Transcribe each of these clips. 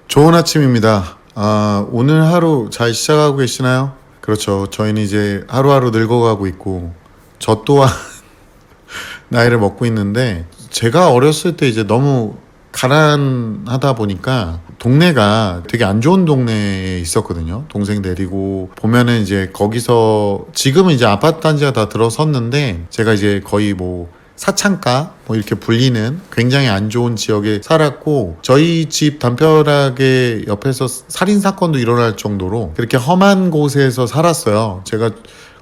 좋은 아침입니다. 오늘 하루 잘 시작하고 계시나요? 그렇죠. 저희는 이제 하루하루 늙어가고 있고, 저 또한 나이를 먹고 있는데, 제가 어렸을 때 이제 너무 가난하다 보니까 동네가 되게 안 좋은 동네에 있었거든요. 동생 데리고 보면은 이제 거기서 지금은 이제 아파트 단지가 다 들어섰는데, 제가 이제 거의 뭐 사창가 뭐 이렇게 불리는 굉장히 안 좋은 지역에 살았고, 저희 집 담벼락에 옆에서 살인 사건도 일어날 정도로 그렇게 험한 곳에서 살았어요. 제가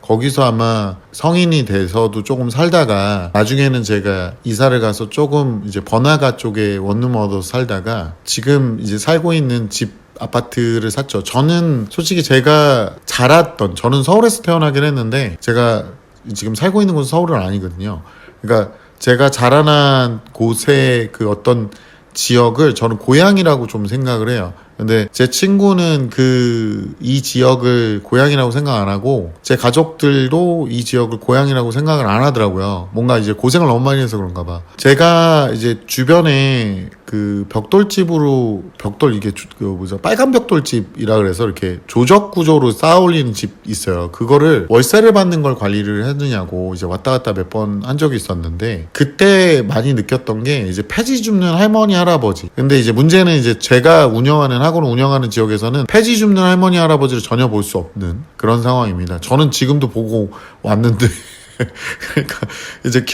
거기서 아마 성인이 돼서도 조금 살다가 나중에는 제가 이사를 가서 조금 이제 번화가 쪽에 원룸 얻어서 살다가 지금 이제 살고 있는 집 아파트를 샀죠. 저는 솔직히 제가 저는 서울에서 태어나긴 했는데 제가 지금 살고 있는 곳은 서울은 아니거든요. 그러니까 제가 자라난 곳의 그 어떤 지역을 저는 고향이라고 좀 생각을 해요. 근데 제 친구는 이 지역을 고향이라고 생각 안 하고, 제 가족들도 이 지역을 고향이라고 생각을 안 하더라고요. 뭔가 이제 고생을 너무 많이 해서 그런가 봐. 제가 이제 주변에 그 벽돌집으로, 이게 빨간 벽돌집이라 그래서 이렇게 조적 구조로 쌓아 올리는 집 있어요. 그거를 월세를 받는 걸 관리를 했느냐고 이제 왔다 갔다 몇 번 한 적이 있었는데, 그때 많이 느꼈던 게 이제 폐지 줍는 할머니, 할아버지. 근데 이제 문제는 이제 제가 학원을 운영하는 지역에서는 폐지 줍는 할머니, 할아버지를 전혀 볼 수 없는 그런 상황입니다. 저는 지금도 보고 왔는데 그러니까 이제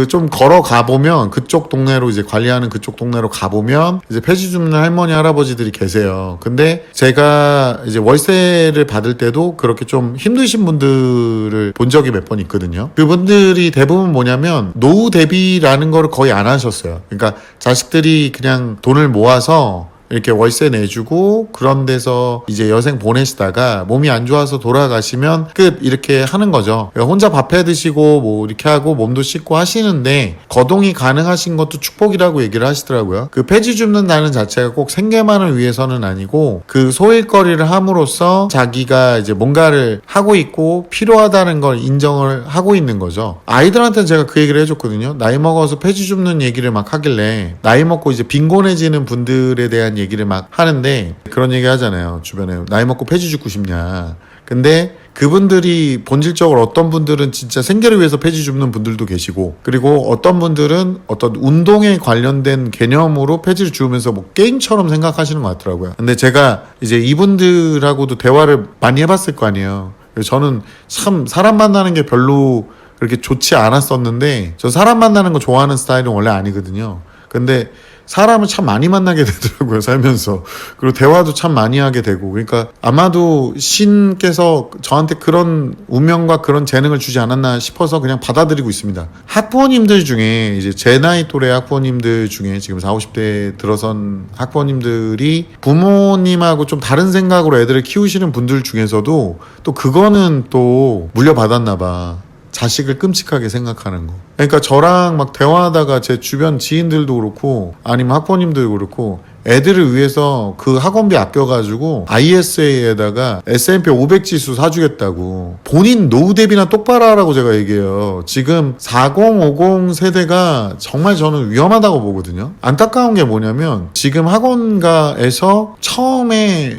좀 걸어가 보면, 그쪽 동네로 이제 관리하는 그쪽 동네로 가보면 이제 폐지 줍는 할머니, 할아버지들이 계세요. 근데 제가 이제 월세를 받을 때도 그렇게 좀 힘드신 분들을 본 적이 몇 번 있거든요. 그분들이 대부분 뭐냐면 노후 대비라는 거를 거의 안 하셨어요. 그러니까 자식들이 그냥 돈을 모아서 이렇게 월세 내주고 그런 데서 이제 여생 보내시다가 몸이 안 좋아서 돌아가시면 끝, 이렇게 하는 거죠. 그러니까 혼자 밥 해 드시고 뭐 이렇게 하고 몸도 씻고 하시는데 거동이 가능하신 것도 축복이라고 얘기를 하시더라고요. 그 폐지 줍는다는 자체가 꼭 생계만을 위해서는 아니고, 그 소일거리를 함으로써 자기가 이제 뭔가를 하고 있고 필요하다는 걸 인정을 하고 있는 거죠. 아이들한테는 제가 그 얘기를 해줬거든요. 나이 먹어서 폐지 줍는 얘기를 막 하길래, 나이 먹고 이제 빈곤해지는 분들에 대한 얘기를 막 하는데, 그런 얘기 하잖아요. 주변에 나이 먹고 폐지 줍고 싶냐. 근데 그분들이 본질적으로 어떤 분들은 진짜 생계를 위해서 폐지 줍는 분들도 계시고, 그리고 어떤 분들은 어떤 운동에 관련된 개념으로 폐지를 주면서 뭐 게임처럼 생각하시는 것 같더라고요. 근데 제가 이제 이분들하고도 대화를 많이 해봤을 거 아니에요. 저는 참 사람 만나는 게 별로 그렇게 좋지 않았었는데, 저 사람 만나는 거 좋아하는 스타일은 원래 아니거든요. 근데 사람을 참 많이 만나게 되더라고요, 살면서. 그리고 대화도 참 많이 하게 되고. 그러니까 아마도 신께서 저한테 그런 운명과 그런 재능을 주지 않았나 싶어서 그냥 받아들이고 있습니다. 학부모님들 중에, 이제 제 나이 또래 학부모님들 중에 지금 40, 50대에 들어선 학부모님들이 부모님하고 좀 다른 생각으로 애들을 키우시는 분들 중에서도 또 그거는 또 물려받았나 봐. 자식을 끔찍하게 생각하는 거. 그러니까 저랑 막 대화하다가 제 주변 지인들도 그렇고 아니면 학부모님들도 그렇고, 애들을 위해서 그 학원비 아껴가지고 ISA에다가 S&P 500 지수 사주겠다고. 본인 노후 대비나 똑바로 하라고 제가 얘기해요. 지금 40, 50 세대가 정말 저는 위험하다고 보거든요. 안타까운 게 뭐냐면, 지금 학원가에서 처음에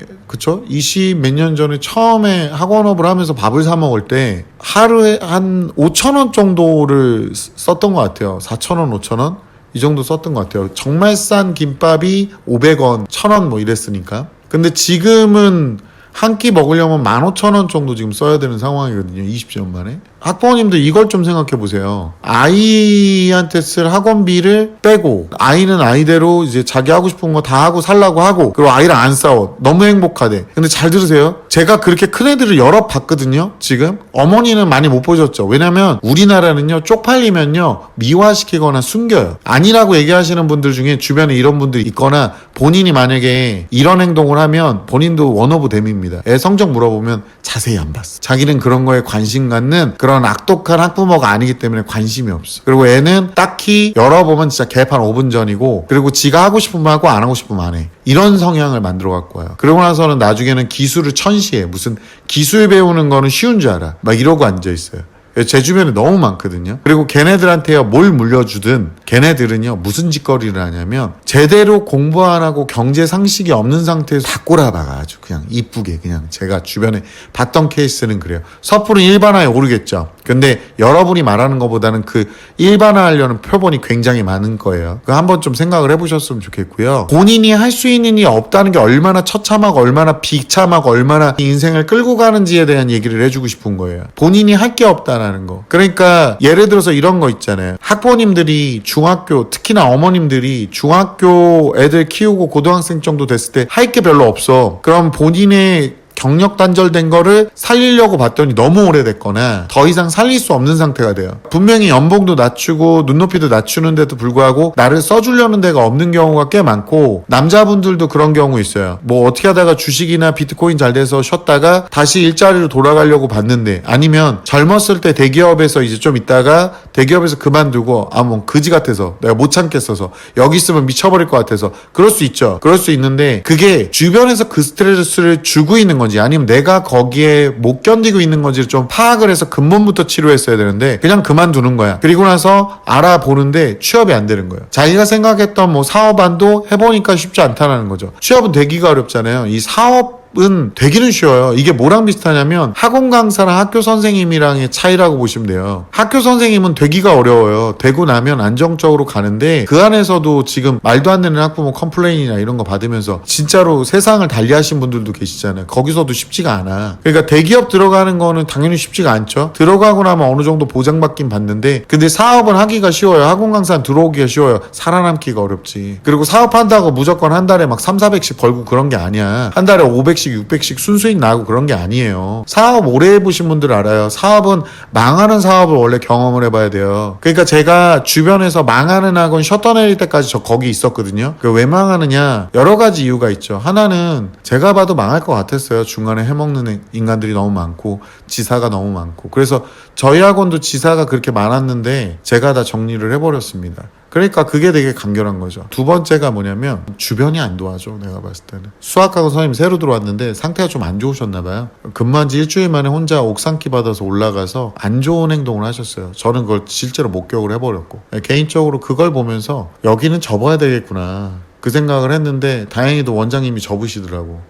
20 몇 년 전에 처음에 학원업을 하면서 밥을 사 먹을 때 하루에 한 5,000원 정도를 썼던 것 같아요. 4,000원, 5,000원? 이 정도 썼던 것 같아요. 정말 싼 김밥이 500원, 1,000원 뭐 이랬으니까. 근데 지금은 한 끼 먹으려면 15,000원 정도 지금 써야 되는 상황이거든요. 20년 만에. 학부모님들 이걸 좀 생각해 보세요. 아이한테 쓸 학원비를 빼고, 아이는 아이대로 이제 자기 하고 싶은 거 다 하고 살라고 하고, 그리고 아이랑 안 싸워. 너무 행복하대. 근데 잘 들으세요. 제가 그렇게 큰 애들을 여러 봤거든요. 지금 어머니는 많이 못 보셨죠. 왜냐면 우리나라는요, 쪽팔리면요 미화시키거나 숨겨요. 아니라고 얘기하시는 분들 중에 주변에 이런 분들이 있거나, 본인이 만약에 이런 행동을 하면 본인도 원오브 댐입니다. 애 성적 물어보면 자세히 안 봤어. 자기는 그런 거에 관심 갖는 그런 악독한 학부모가 아니기 때문에 관심이 없어. 그리고 애는 딱히 열어보면 진짜 개판 5분 전이고, 그리고 지가 하고 싶으면 하고 안 하고 싶으면 안 해. 이런 성향을 만들어 갖고 와요. 그러고 나서는 나중에는 기술을 천시해. 무슨 기술 배우는 거는 쉬운 줄 알아. 막 이러고 앉아 있어요. 제 주변에 너무 많거든요. 그리고 걔네들한테요 뭘 물려주든 걔네들은요 무슨 짓거리를 하냐면 제대로 공부 안 하고 경제 상식이 없는 상태에서 다 꼬라박아. 아주 그냥 이쁘게. 그냥 제가 주변에 봤던 케이스는 그래요. 섣부른 일반화에 오르겠죠. 근데 여러분이 말하는 것보다는 그 일반화하려는 표본이 굉장히 많은 거예요. 그 한번 좀 생각을 해보셨으면 좋겠고요. 본인이 할 수 있는 일이 없다는 게 얼마나 처참하고 얼마나 비참하고 얼마나 인생을 끌고 가는지에 대한 얘기를 해주고 싶은 거예요. 본인이 할 게 없다라는 거. 그러니까 예를 들어서 이런 거 있잖아요. 학부모님들이 중학교, 특히나 어머님들이 중학교 애들 키우고 고등학생 정도 됐을 때 할 게 별로 없어. 그럼 본인의 경력 단절된 거를 살리려고 봤더니 너무 오래됐거나 더 이상 살릴 수 없는 상태가 돼요. 분명히 연봉도 낮추고 눈높이도 낮추는데도 불구하고 나를 써주려는 데가 없는 경우가 꽤 많고 남자분들도 그런 경우 있어요. 뭐 어떻게 하다가 주식이나 비트코인 잘 돼서 쉬었다가 다시 일자리로 돌아가려고 봤는데 아니면 젊었을 때 대기업에서 이제 좀 있다가 대기업에서 그만두고 뭐 그지 같아서 내가 못 참겠어서 여기 있으면 미쳐버릴 것 같아서 그럴 수 있죠. 그럴 수 있는데 그게 주변에서 그 스트레스를 주고 있는 건지 아니면 내가 거기에 못 견디고 있는 건지를 좀 파악을 해서 근본부터 치료했어야 되는데 그냥 그만두는 거야. 그리고 나서 알아보는데 취업이 안 되는 거예요. 자기가 생각했던 뭐 사업안도 해보니까 쉽지 않다는 거죠. 취업은 되기가 어렵잖아요. 이 사업은 되기는 쉬워요. 이게 뭐랑 비슷하냐면 학원 강사랑 학교 선생님이랑의 차이라고 보시면 돼요. 학교 선생님은 되기가 어려워요. 되고 나면 안정적으로 가는데 그 안에서도 지금 말도 안 되는 학부모 컴플레인이나 이런 거 받으면서 진짜로 세상을 달리하신 분들도 계시잖아요. 거기서도 쉽지가 않아. 그러니까 대기업 들어가는 거는 당연히 쉽지가 않죠. 들어가고 나면 어느 정도 보장받긴 받는데 근데 사업은 하기가 쉬워요. 학원 강사는 들어오기가 쉬워요. 살아남기가 어렵지. 그리고 사업한다고 무조건 한 달에 막 3,400씩 벌고 그런 게 아니야. 한 달에 500씩 600씩 순수익 나고 그런 게 아니에요. 사업 오래 해보신 분들 알아요. 사업은 망하는 사업을 원래 경험을 해봐야 돼요. 그러니까 제가 주변에서 망하는 학원 셔터내릴 때까지 저 거기 있었거든요. 왜 망하느냐 여러 가지 이유가 있죠. 하나는 제가 봐도 망할 것 같았어요. 중간에 해먹는 인간들이 너무 많고 지사가 너무 많고 그래서 저희 학원도 지사가 그렇게 많았는데 제가 다 정리를 해버렸습니다. 그러니까 그게 되게 간결한 거죠. 두 번째가 뭐냐면 주변이 안 도와줘. 내가 봤을 때는 수학학원 선생님 새로 들어왔는데 상태가 좀 안 좋으셨나 봐요. 근무한 지 일주일 만에 혼자 옥상키 받아서 올라가서 안 좋은 행동을 하셨어요. 저는 그걸 실제로 목격을 해버렸고 개인적으로 그걸 보면서 여기는 접어야 되겠구나 그 생각을 했는데 다행히도 원장님이 접으시더라고.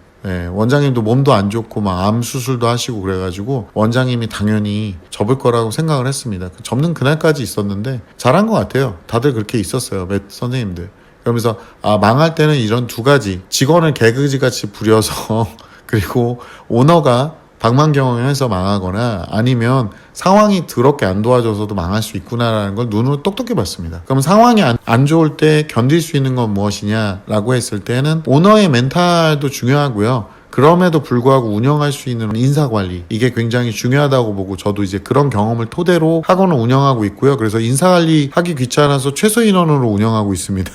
원장님도 몸도 안 좋고 막 암 수술도 하시고 그래가지고 원장님이 당연히 접을 거라고 생각을 했습니다. 접는 그날까지 있었는데 잘한 것 같아요. 다들 그렇게 있었어요. 선생님들. 그러면서 망할 때는 이런 두 가지 직원을 개그지같이 부려서 그리고 오너가 방망경영해서 망하거나 아니면 상황이 더럽게 안 도와줘서도 망할 수 있구나라는 걸 눈으로 똑똑히 봤습니다. 그럼 상황이 안 좋을 때 견딜 수 있는 건 무엇이냐라고 했을 때는 오너의 멘탈도 중요하고요. 그럼에도 불구하고 운영할 수 있는 인사관리 이게 굉장히 중요하다고 보고 저도 이제 그런 경험을 토대로 학원을 운영하고 있고요. 그래서 인사관리 하기 귀찮아서 최소 인원으로 운영하고 있습니다.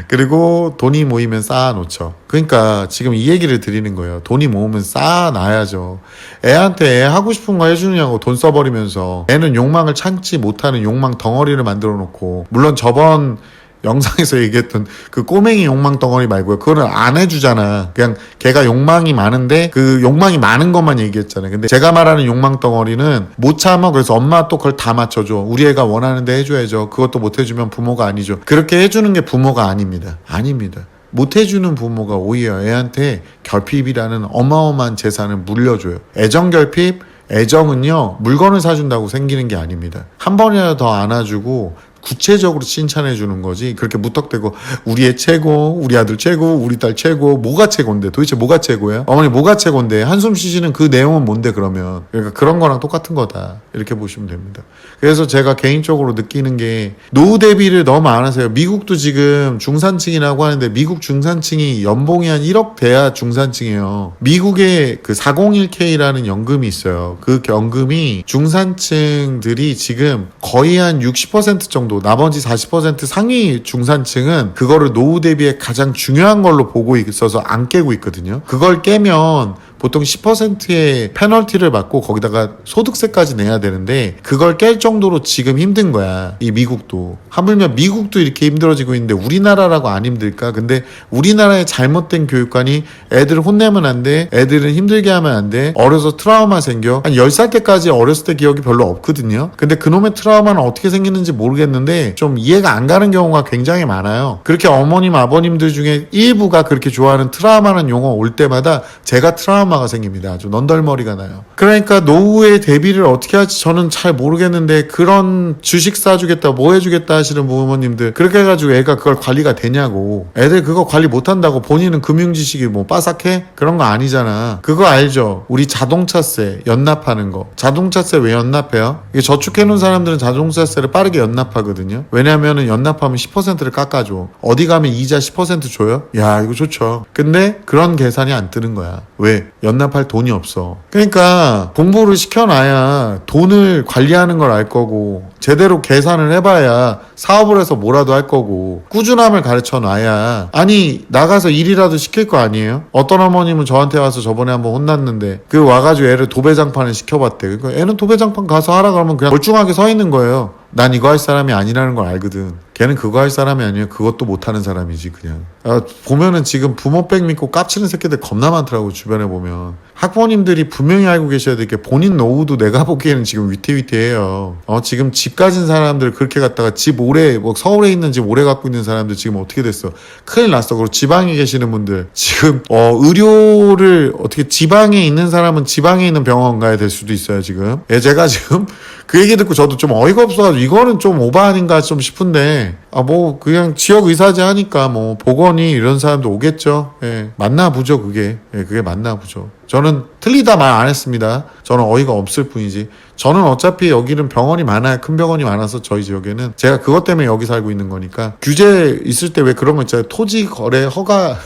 그리고 돈이 모이면 쌓아놓죠. 그러니까 지금 이 얘기를 드리는 거예요. 돈이 모으면 쌓아놔야죠. 애한테 애 하고 싶은 거 해주느냐고 돈 써버리면서 애는 욕망을 참지 못하는 욕망 덩어리를 만들어 놓고 물론 저번 영상에서 얘기했던 그 꼬맹이 욕망 덩어리 말고요. 그거는 안 해주잖아. 그냥 걔가 욕망이 많은데 그 욕망이 많은 것만 얘기했잖아요. 근데 제가 말하는 욕망 덩어리는 못 참아. 그래서 엄마 또 그걸 다 맞춰줘. 우리 애가 원하는데 해줘야죠. 그것도 못 해주면 부모가 아니죠. 그렇게 해주는 게 부모가 아닙니다. 아닙니다. 못 해주는 부모가 오히려 애한테 결핍이라는 어마어마한 재산을 물려줘요. 애정 결핍, 애정은요 물건을 사준다고 생기는 게 아닙니다. 한 번이라도 더 안아주고 구체적으로 칭찬해 주는 거지. 그렇게 무턱대고 우리 애 최고, 우리 아들 최고, 우리 딸 최고. 뭐가 최고인데? 도대체 뭐가 최고예요? 어머니 뭐가 최고인데? 한숨 쉬시는 그 내용은 뭔데 그러면? 그러니까 그런 거랑 똑같은 거다. 이렇게 보시면 됩니다. 그래서 제가 개인적으로 느끼는 게 노후 대비를 너무 안 하세요. 미국도 지금 중산층이라고 하는데 미국 중산층이 연봉이 한 1억 돼야 중산층이에요. 미국에 그 401k라는 연금이 있어요. 그 연금이 중산층들이 지금 거의 한 60% 정도 나머지 40% 상위 중산층은 그거를 노후 대비에 가장 중요한 걸로 보고 있어서 안 깨고 있거든요. 그걸 깨면 보통 10%의 페널티를 받고 거기다가 소득세까지 내야 되는데 그걸 깰 정도로 지금 힘든 거야. 이 미국도. 하물며 미국도 이렇게 힘들어지고 있는데 우리나라라고 안 힘들까? 근데 우리나라의 잘못된 교육관이 애들을 혼내면 안 돼. 애들은 힘들게 하면 안 돼. 어려서 트라우마 생겨. 한 10살 때까지 어렸을 때 기억이 별로 없거든요. 근데 그놈의 트라우마는 어떻게 생기는지 모르겠는데 좀 이해가 안 가는 경우가 굉장히 많아요. 그렇게 어머님, 아버님들 중에 일부가 그렇게 좋아하는 트라우마는 용어 올 때마다 제가 트라우마가 생깁니다. 아주 넌덜머리가 나요. 그러니까 노후의 대비를 어떻게 할지 저는 잘 모르겠는데 그런 주식 사주겠다, 뭐 해주겠다 하시는 부모님들 그렇게 해가지고 애가 그걸 관리가 되냐고. 애들 그거 관리 못한다고 본인은 금융지식이 뭐 빠삭해? 그런 거 아니잖아. 그거 알죠? 우리 자동차세 연납하는 거. 자동차세 왜 연납해요? 이게 저축해놓은 사람들은 자동차세를 빠르게 연납하거든요. 왜냐면은 연납하면 10%를 깎아줘. 어디 가면 이자 10% 줘요? 야, 이거 좋죠. 근데 그런 계산이 안 뜨는 거야. 왜? 연납할 돈이 없어. 그러니까 공부를 시켜놔야 돈을 관리하는 걸 알 거고 제대로 계산을 해봐야 사업을 해서 뭐라도 할 거고 꾸준함을 가르쳐 놔야 아니 나가서 일이라도 시킬 거 아니에요? 어떤 어머님은 저한테 와서 저번에 한번 혼났는데 그 와가지고 애를 도배장판을 시켜봤대. 그러니까 애는 도배장판 가서 하라 그러면 그냥 멀쩡하게 서 있는 거예요. 난 이거 할 사람이 아니라는 걸 알거든. 걔는 그거 할 사람이 아니에요. 그것도 못하는 사람이지 그냥. 보면은 지금 부모 백 믿고 깝치는 새끼들 겁나 많더라고 주변에 보면. 학부모님들이 분명히 알고 계셔야 될 게 본인 노후도 내가 보기에는 지금 위태위태해요. 지금 집 가진 사람들 그렇게 갔다가 집 오래 뭐 서울에 있는 집 오래 갖고 있는 사람들 지금 어떻게 됐어? 큰일 났어. 그리고 지방에 계시는 분들 지금 의료를 어떻게 지방에 있는 사람은 지방에 있는 병원 가야 될 수도 있어요 지금. 제가 지금 그 얘기 듣고 저도 좀 어이가 없어가지고 이거는 좀 오바 아닌가 좀 싶은데 뭐 그냥 지역 의사제 하니까 뭐 보건이 이런 사람도 오겠죠. 맞나 보죠 그게. 그게 맞나 보죠. 저는 틀리다 말 안 했습니다. 저는 어이가 없을 뿐이지. 저는 어차피 여기는 병원이 많아요. 큰 병원이 많아서 저희 지역에는 제가 그것 때문에 여기 살고 있는 거니까. 규제 있을 때 왜 그런 거 있잖아요. 토지 거래 허가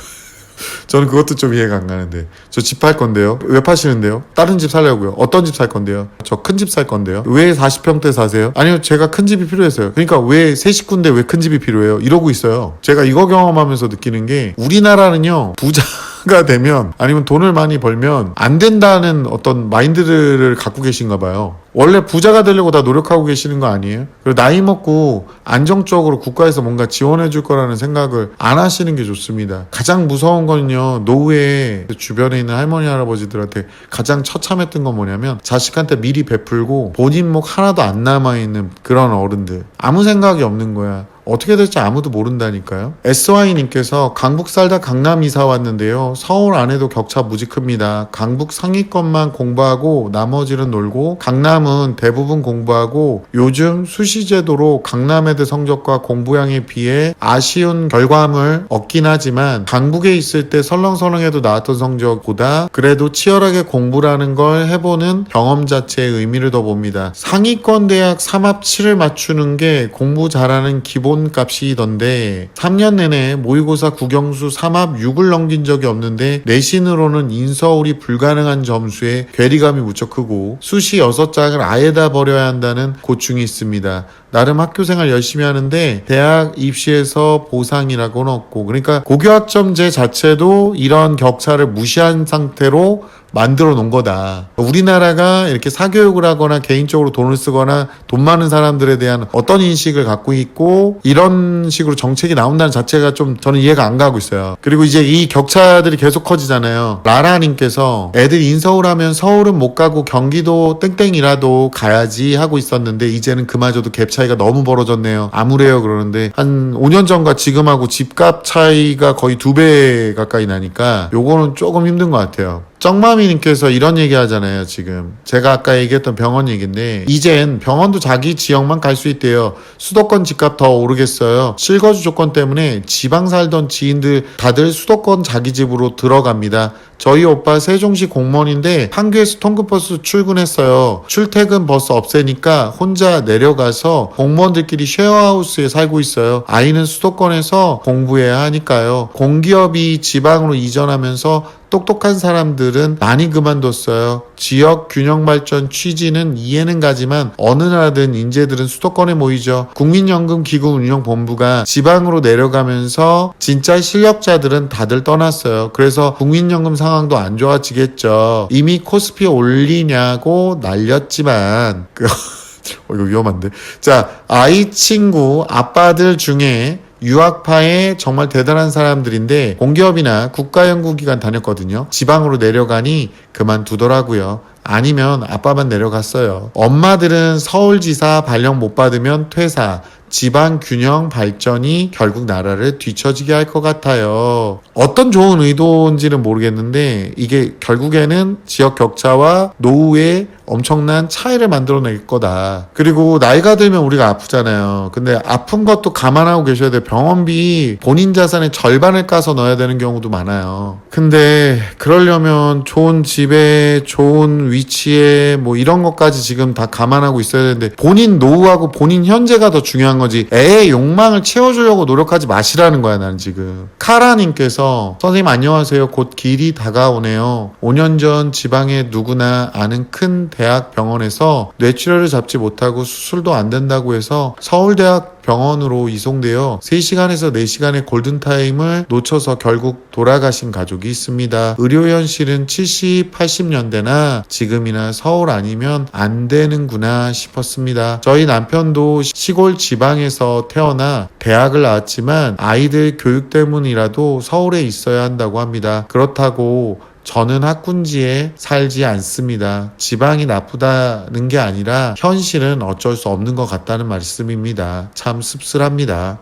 저는 그것도 좀 이해가 안 가는데. 저 집 팔 건데요. 왜 파시는데요? 다른 집 살려고요. 어떤 집 살 건데요? 저 큰 집 살 건데요. 왜 40평대 사세요? 아니요, 제가 큰 집이 필요해서요. 그러니까 왜 세 식구인데 왜 큰 집이 필요해요? 이러고 있어요. 제가 이거 경험하면서 느끼는 게 우리나라는요 부자가 되면 아니면 돈을 많이 벌면 안 된다는 어떤 마인드를 갖고 계신가 봐요. 원래 부자가 되려고 다 노력하고 계시는 거 아니에요? 그리고 나이 먹고 안정적으로 국가에서 뭔가 지원해 줄 거라는 생각을 안 하시는 게 좋습니다. 가장 무서운 건요, 노후에 주변에 있는 할머니 할아버지들한테 가장 처참했던 건 뭐냐면 자식한테 미리 베풀고 본인 목 하나도 안 남아있는 그런 어른들. 아무 생각이 없는 거야. 어떻게 될지 아무도 모른다니까요. SY님께서 강북 살다 강남 이사 왔는데요. 서울 안에도 격차 무지 큽니다. 강북 상위권만 공부하고 나머지는 놀고 강남은 대부분 공부하고 요즘 수시제도로 강남 애들 성적과 공부량에 비해 아쉬운 결과물 얻긴 하지만 강북에 있을 때 설렁설렁해도 나왔던 성적보다 그래도 치열하게 공부라는 걸 해보는 경험 자체의 의미를 더 봅니다. 상위권 대학 3합 7을 맞추는 게 공부 잘하는 기본 값이던데 3년 내내 모의고사 국영수 3합 6을 넘긴 적이 없는데 내신으로는 인서울이 불가능한 점수에 괴리감이 무척 크고 수시 6장을 아예 다 버려야 한다는 고충이 있습니다. 나름 학교생활 열심히 하는데 대학 입시에서 보상이라고는 없고 그러니까 고교학점제 자체도 이런 격차를 무시한 상태로 만들어 놓은 거다. 우리나라가 이렇게 사교육을 하거나 개인적으로 돈을 쓰거나 돈 많은 사람들에 대한 어떤 인식을 갖고 있고 이런 식으로 정책이 나온다는 자체가 좀 저는 이해가 안 가고 있어요. 그리고 이제 이 격차들이 계속 커지잖아요. 라라님께서 애들 인서울 하면 서울은 못 가고 경기도 땡땡이라도 가야지 하고 있었는데 이제는 그마저도 갭 차이가 너무 벌어졌네요. 아무래요 그러는데 한 5년 전과 지금하고 집값 차이가 거의 2배 가까이 나니까 요거는 조금 힘든 것 같아요. 쩡마미님께서 이런 얘기 하잖아요 지금. 제가 아까 얘기했던 병원 얘기인데 이젠 병원도 자기 지역만 갈 수 있대요. 수도권 집값 더 오르겠어요. 실거주 조건 때문에 지방 살던 지인들 다들 수도권 자기 집으로 들어갑니다. 저희 오빠 세종시 공무원인데 판교에서 통근버스 출근했어요. 출퇴근 버스 없애니까 혼자 내려가서 공무원들끼리 쉐어하우스에 살고 있어요. 아이는 수도권에서 공부해야 하니까요. 공기업이 지방으로 이전하면서 똑똑한 사람들은 많이 그만뒀어요. 지역 균형 발전 취지는 이해는 가지만 어느 나라든 인재들은 수도권에 모이죠. 국민연금기금운용본부가 지방으로 내려가면서 진짜 실력자들은 다들 떠났어요. 그래서 국민연금 상황도 안 좋아지겠죠. 이미 코스피 올리냐고 날렸지만 이거 위험한데. 자, 아이 친구 아빠들 중에 유학파의 정말 대단한 사람들인데 공기업이나 국가연구기관 다녔거든요. 지방으로 내려가니 그만두더라고요. 아니면 아빠만 내려갔어요. 엄마들은 서울지사 발령 못 받으면 퇴사, 지방 균형 발전이 결국 나라를 뒤처지게 할 것 같아요. 어떤 좋은 의도인지는 모르겠는데 이게 결국에는 지역 격차와 노후의 엄청난 차이를 만들어낼 거다. 그리고 나이가 들면 우리가 아프잖아요. 근데 아픈 것도 감안하고 계셔야 돼요. 병원비 본인 자산의 절반을 까서 넣어야 되는 경우도 많아요. 근데 그러려면 좋은 집에 좋은 위치에 뭐 이런 것까지 지금 다 감안하고 있어야 되는데 본인 노후하고 본인 현재가 더 중요한 거지 애의 욕망을 채워주려고 노력하지 마시라는 거야. 나는 지금 카라님께서 선생님 안녕하세요. 곧 길이 다가오네요. 5년 전 지방에 누구나 아는 큰 대학 병원에서 뇌출혈을 잡지 못하고 수술도 안 된다고 해서 서울대학 병원으로 이송되어 3시간에서 4시간의 골든타임을 놓쳐서 결국 돌아가신 가족이 있습니다. 의료 현실은 70, 80년대나 지금이나 서울 아니면 안 되는구나 싶었습니다. 저희 남편도 시골 지방에서 태어나 대학을 나왔지만 아이들 교육 때문이라도 서울에 있어야 한다고 합니다. 그렇다고 저는 학군지에 살지 않습니다. 지방이 나쁘다는 게 아니라 현실은 어쩔 수 없는 것 같다는 말씀입니다. 참 씁쓸합니다.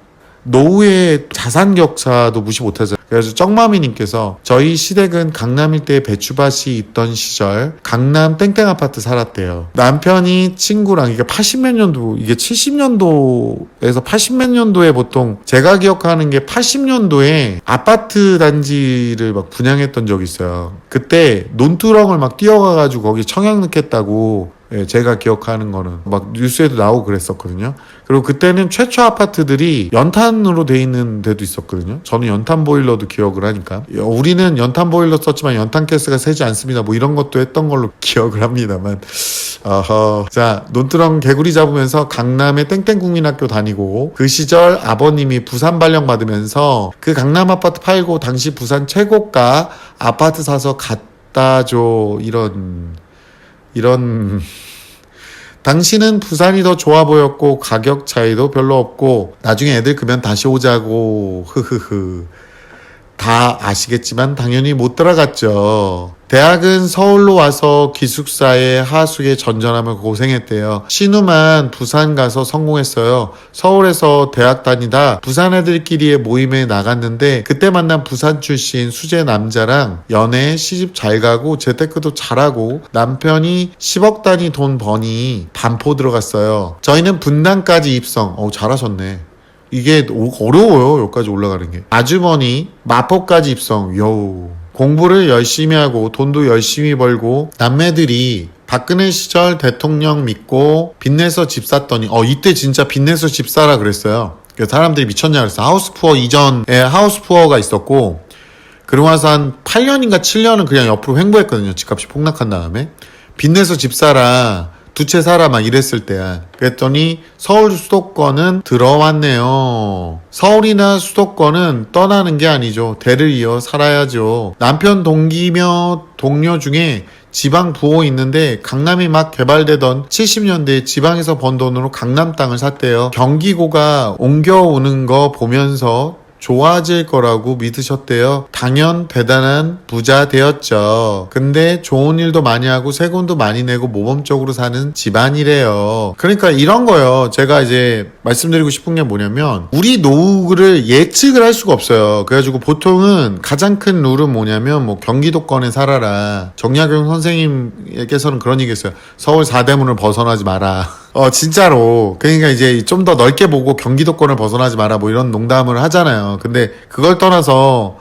노후의 자산 격차도 무시 못하죠. 그래서 쩡마미님께서 저희 시댁은 강남 일대에 배추밭이 있던 시절 강남 땡땡 아파트 살았대요. 남편이 친구랑 이게 80몇 년도 이게 70년도에서 80몇 년도에 보통 제가 기억하는 게 80년도에 아파트 단지를 막 분양했던 적이 있어요. 그때 논두렁을 막 뛰어가가지고 거기 청약 넣겠다고 예, 제가 기억하는 거는 막 뉴스에도 나오고 그랬었거든요. 그리고 그때는 최초 아파트들이 연탄으로 돼 있는 데도 있었거든요. 저는 연탄 보일러도 기억을 하니까 우리는 연탄 보일러 썼지만 연탄 가스가 새지 않습니다. 뭐 이런 것도 했던 걸로 기억을 합니다만 자, 논두렁 개구리 잡으면서 강남의 땡땡국민학교 다니고 그 시절 아버님이 부산 발령 받으면서 그 강남 아파트 팔고 당시 부산 최고가 아파트 사서 갖다 줘 이런 당시는 부산이 더 좋아 보였고 가격 차이도 별로 없고 나중에 애들 크면 다시 오자고 흐흐흐 다 아시겠지만 당연히 못 들어갔죠. 대학은 서울로 와서 기숙사에 하숙에 전전하며 고생했대요. 신우만 부산 가서 성공했어요. 서울에서 대학 다니다 부산 애들끼리의 모임에 나갔는데 그때 만난 부산 출신 수제 남자랑 연애 시집 잘 가고 재테크도 잘하고 남편이 10억 단위 돈 버니 반포 들어갔어요. 저희는 분당까지 입성. 잘하셨네. 이게 어려워요. 여기까지 올라가는 게. 아주머니 마포까지 입성. 여우. 공부를 열심히 하고 돈도 열심히 벌고 남매들이 박근혜 시절 대통령 믿고 빚내서 집 샀더니 이때 진짜 빚내서 집 사라 그랬어요. 사람들이 미쳤냐 그랬어. 하우스푸어 이전에 하우스푸어가 있었고 그러고 나서 한 8년인가 7년은 그냥 옆으로 횡보했거든요. 집값이 폭락한 다음에 빚내서 집 사라 두 채 사라 막 이랬을 때야. 그랬더니 서울 수도권은 들어왔네요. 서울이나 수도권은 떠나는 게 아니죠. 대를 이어 살아야죠. 남편 동기며 동료 중에 지방 부호 있는데 강남이 막 개발되던 70년대에 지방에서 번 돈으로 강남 땅을 샀대요. 경기고가 옮겨오는 거 보면서 좋아질 거라고 믿으셨대요. 당연 대단한 부자 되었죠. 근데 좋은 일도 많이 하고 세금도 많이 내고 모범적으로 사는 집안이래요. 그러니까 이런 거요. 제가 이제 말씀드리고 싶은 게 뭐냐면 우리 노후를 예측을 할 수가 없어요. 그래가지고 보통은 가장 큰 룰은 뭐냐면 뭐 경기도권에 살아라. 정약용 선생님께서는 그런 얘기 했어요. 서울 4대문을 벗어나지 마라. 진짜로. 그러니까 이제 좀 더 넓게 보고 경기도권을 벗어나지 마라 뭐 이런 농담을 하잖아요. 근데 그걸 떠나서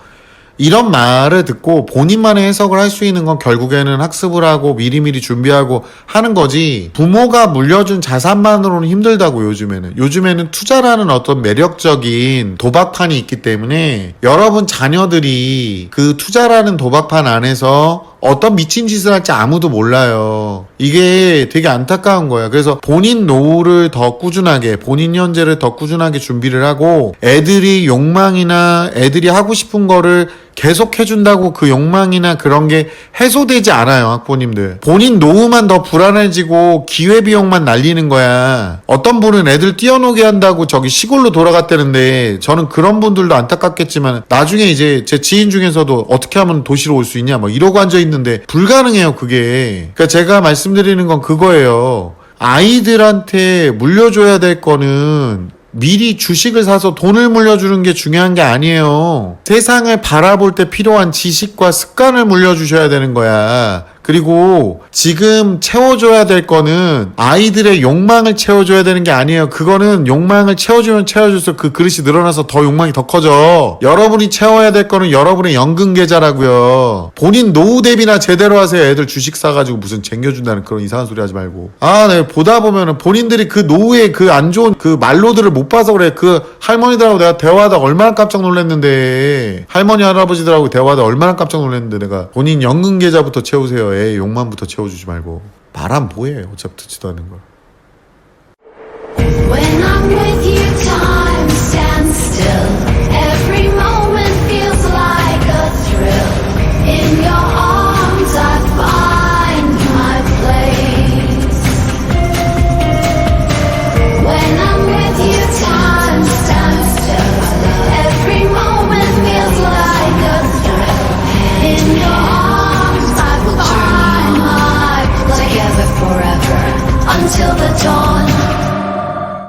이런 말을 듣고 본인만의 해석을 할 수 있는 건 결국에는 학습을 하고 미리미리 준비하고 하는 거지, 부모가 물려준 자산만으로는 힘들다고. 요즘에는 투자라는 어떤 매력적인 도박판이 있기 때문에 여러분 자녀들이 그 투자라는 도박판 안에서 어떤 미친 짓을 할지 아무도 몰라요. 이게 되게 안타까운 거야. 그래서 본인 노후를 더 꾸준하게, 본인 현재를 더 꾸준하게 준비를 하고, 애들이 욕망이나 애들이 하고 싶은 거를 계속 해준다고 그 욕망이나 그런 게 해소되지 않아요, 학부모님들. 본인 노후만 더 불안해지고 기회비용만 날리는 거야. 어떤 분은 애들 뛰어노게 한다고 저기 시골로 돌아갔다는데, 저는 그런 분들도 안타깝겠지만 나중에 이제 제 지인 중에서도 어떻게 하면 도시로 올 수 있냐 뭐 이러고 앉아있는데 불가능해요, 그게. 그러니까 제가 말씀드리는 건 그거예요. 아이들한테 물려줘야 될 거는 미리 주식을 사서 돈을 물려주는 게 중요한 게 아니에요. 세상을 바라볼 때 필요한 지식과 습관을 물려주셔야 되는 거야. 그리고 지금 채워줘야 될 거는 아이들의 욕망을 채워줘야 되는 게 아니에요. 그거는 욕망을 채워주면 채워줄수록 그 그릇이 늘어나서 더 욕망이 더 커져. 여러분이 채워야 될 거는 여러분의 연금 계좌라고요. 본인 노후 대비나 제대로 하세요. 애들 주식 사가지고 무슨 쟁여준다는 그런 이상한 소리 하지 말고. 네, 보다 보면은 본인들이 그 노후에 그 안 좋은 그 말로들을 못 봐서 그래. 그 할머니들하고 내가 대화하다 얼마나 깜짝 놀랐는데, 할머니 할아버지들하고 대화하다 얼마나 깜짝 놀랐는데, 내가 본인 연금 계좌부터 채우세요. 애 욕망부터 채워주지 말고. 말하면 뭐해, 어차피 듣지도 않는 걸. When I'm with you, time stands still. Every moment feels like a thrill. In your arms, I find my place. When I'm with you, time stands still. Every moment feels like a thrill. In your arms, I find my place. Together forever until the dawn.